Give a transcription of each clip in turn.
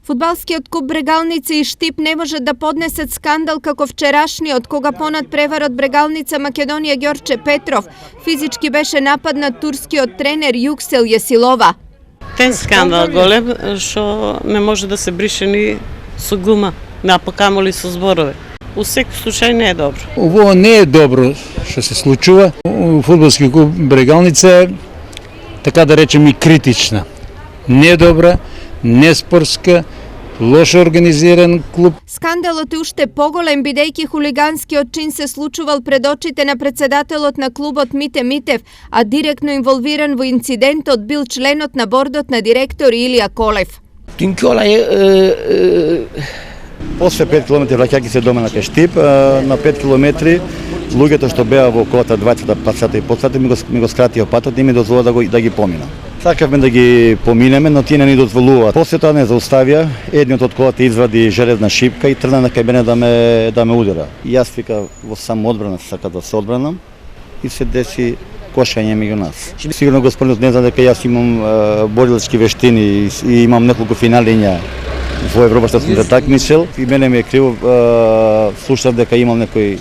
Фудбалскиот клуб Брегалница и Штип не можат да поднесат скандал како вчерашниот, кога понад преварот Брегалница Македонија Ѓорче Петров физички беше нападнат турскиот тренер Јуксел Јесилова. Ten скандал голем што не може да се брише ни со гума, па камоли со зборови. У секој случај не е добро. Ово не е добро што се случува. У фудбалски клуб Брегалница е, така да речем, и критична. Не добра, не спортска, лошо организиран клуб. Скандалот е уште поголем бидејќи хулиганскиот чин се случувал пред очите на председателот на клубот Мите Митев, а директно инволвиран во инцидентот бил членот на бордот на директори Илија Колев. Dünkü olay После 5 км враќајќи се дома на Штип, на 5 км луѓето што беа во колата 20 пасата и посата ми го скратија патот и ми дозвола да ги поминам. Сакавме да ги поминеме, но тие не ни дозволуваат. После тоа не зауставија, едниот од колата извади железна шипка и тргна кај мене да ме удара. И јас вика во самоодбрана сака да се одбранам и се деси кошање меѓу нас. Сигурно господинот не знае дека јас имам борилачки вештини и имам неколку финалиња во Европа што сум се такмичел и мене ми е криво, слушав дека имам некои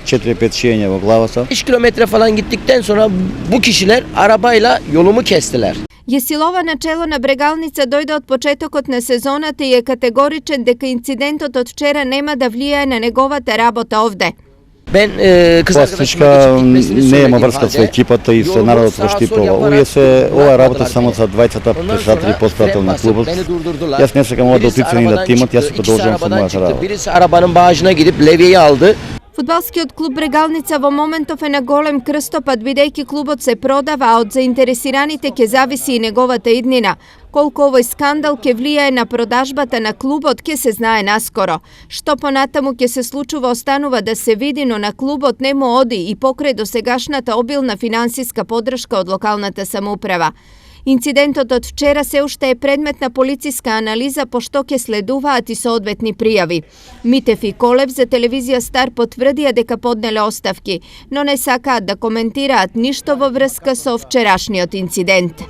4-5 шијања во главата. 5 kilometre falan gittikten sonra bu kişiler arabayla yolumu kestiler. Јесилова на чело на Брегалница дојде од почетокот на сезоната и е категоричен дека инцидентот од вчера нема да влијае на неговата работа овде. Ben kız Пластичка не има врска со екипата и со народот во Штипова. Овие се ова работа само за 20 председатели пострадател на клубот. Јас не сакам ова да утицам и на тимот, јас ќе продолжам со мојата работа. Birisi arabanın bağışına gidip levyeyi aldı. Фудбалскиот клуб Брегалница во моментов е на голем крстопат бидејќи клубот се продава, а од заинтересираните ќе зависи и неговата иднина. Колку овој скандал ќе влијае на продажбата на клубот ќе се знае наскоро. Што понатаму ќе се случува останува да се види, но на клубот не му оди и покрај досегашната обилна финансиска поддршка од локалната самоуправа. Инцидентот од вчера се уште е предмет на полициска анализа, пошто ќе следуваат и соодветни пријави. Митев и Колев за телевизија Стар потврдија дека поднеле оставки, но не сакаат да коментираат ништо во врска со вчерашниот инцидент.